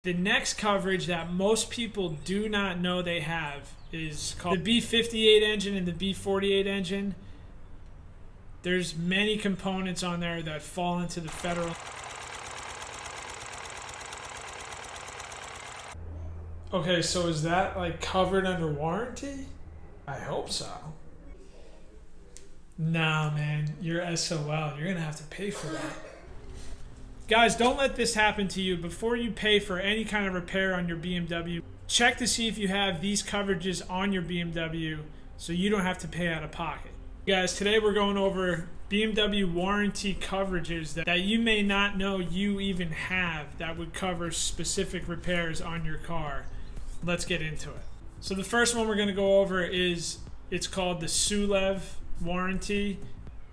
The next coverage that most people do not know they have is called the B58 engine and the B48 engine. There's many components on there that fall into the federal. Okay, so is that like covered under warranty? I hope so. Nah, man, you're SOL. You're gonna have to pay for that. Guys, don't let this happen to you. Before you pay for any kind of repair on your BMW, check to see if you have these coverages on your BMW so you don't have to pay out of pocket. Guys, today we're going over BMW warranty coverages that you may not know you even have that would cover specific repairs on your car. Let's get into it. So the first one we're going to go over it's called the SULEV Warranty.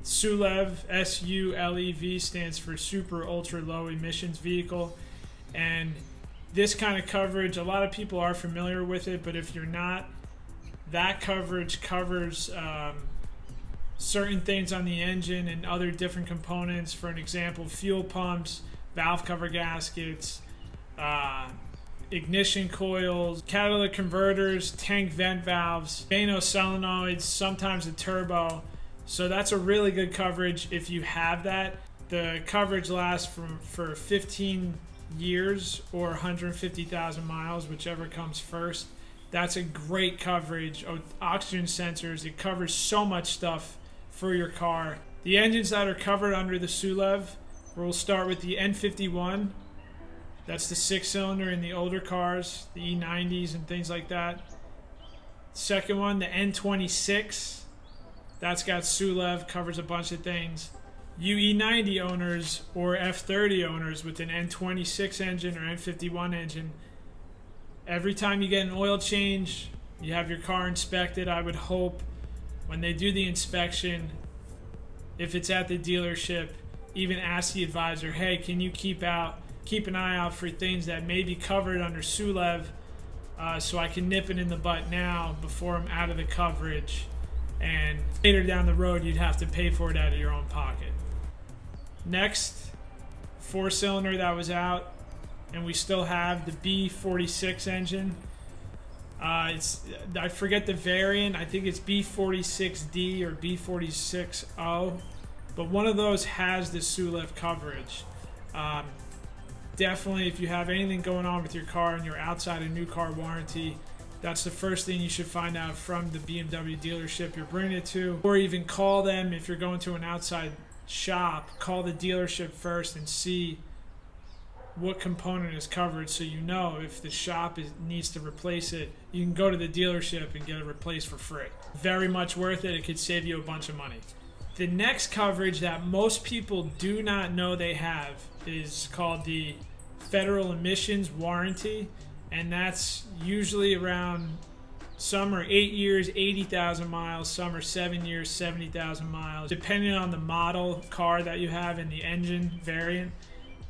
SULEV, S-U-L-E-V, stands for Super Ultra Low Emissions Vehicle. And this kind of coverage, a lot of people are familiar with it, but if you're not, that coverage covers certain things on the engine and other different components. For an example, fuel pumps, valve cover gaskets, ignition coils, catalytic converters, tank vent valves, Bano solenoids, sometimes a turbo. So that's a really good coverage if you have that. The coverage lasts for 15 years or 150,000 miles, whichever comes first. That's a great coverage. Oxygen sensors, it covers so much stuff for your car. The engines that are covered under the SULEV, we'll start with the N51. That's the 6-cylinder in the older cars, the E90s and things like that. Second one, the N26. That's got SULEV, covers a bunch of things. You E90 owners or F30 owners with an N26 engine or N51 engine, every time you get an oil change, you have your car inspected, I would hope when they do the inspection, if it's at the dealership, even ask the advisor, hey, can you keep an eye out for things that may be covered under SULEV so I can nip it in the butt now before I'm out of the coverage. And later down the road, you'd have to pay for it out of your own pocket. Next, 4-cylinder that was out, and we still have the B46 engine. I forget the variant. I think it's B46D or B46O, but one of those has the SULEV coverage. Definitely, if you have anything going on with your car and you're outside a new car warranty, that's the first thing you should find out from the BMW dealership you're bringing it to, or even call them if you're going to an outside shop. Call the dealership first and see what component is covered, so you know if the shop needs to replace it, you can go to the dealership and get it replaced for free. Very much worth it. It could save you a bunch of money. The next coverage that most people do not know they have is called the Federal Emissions Warranty. And that's usually around, some are 8 years, 80,000 miles, some are 7 years, 70,000 miles, depending on the model car that you have and the engine variant.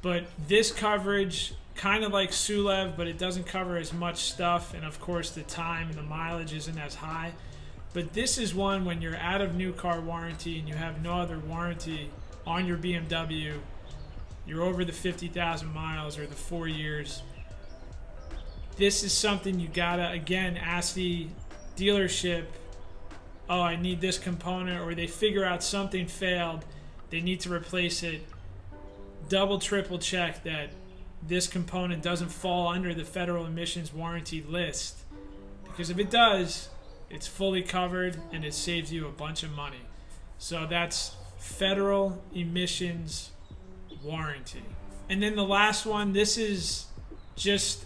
But this coverage, kind of like SULEV, but it doesn't cover as much stuff, and of course the time and the mileage isn't as high. But this is one when you're out of new car warranty and you have no other warranty on your BMW, you're over the 50,000 miles or the 4 years. This is something you gotta, again, ask the dealership, oh, I need this component, or they figure out something failed, they need to replace it. Double, triple check that this component doesn't fall under the Federal Emissions Warranty list. Because if it does, it's fully covered and it saves you a bunch of money. So that's Federal Emissions Warranty. And then the last one, this is just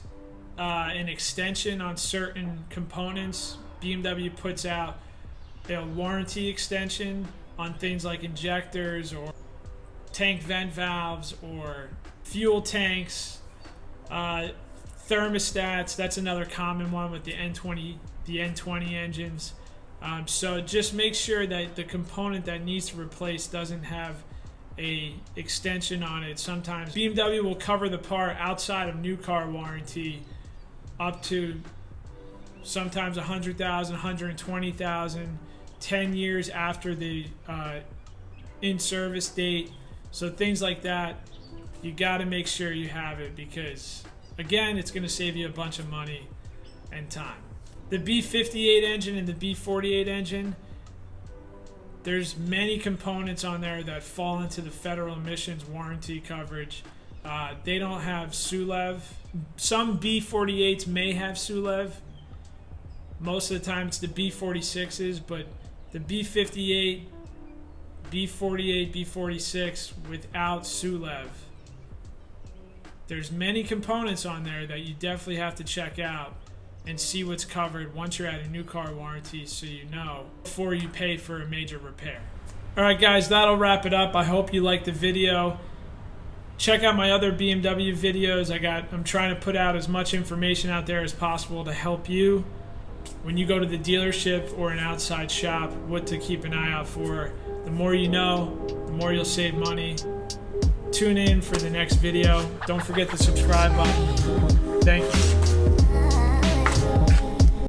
an extension on certain components. BMW puts out a warranty extension on things like injectors or tank vent valves or fuel tanks, thermostats. That's another common one with the N20 engines. So just make sure that the component that needs to replace doesn't have a extension on it. Sometimes BMW will cover the part outside of new car warranty up to sometimes 100,000, 120,000, 10 years after the in-service date. So things like that, you got to make sure you have it, because Again, it's going to save you a bunch of money and time. The B58 engine and the B48 engine, there's many components on there that fall into the federal emissions warranty coverage. They don't have SULEV. Some B48s may have SULEV. Most of the time it's the B46s, but the B58, B48, B46 without SULEV. There's many components on there that you definitely have to check out and see what's covered once you're at a new car warranty, so you know before you pay for a major repair. Alright guys, that'll wrap it up. I hope you liked the video. Check out my other BMW videos. I'm trying to put out as much information out there as possible to help you when you go to the dealership or an outside shop, what to keep an eye out for. The more you know, the more you'll save money. Tune in for the next video. Don't forget the subscribe button. Thank you.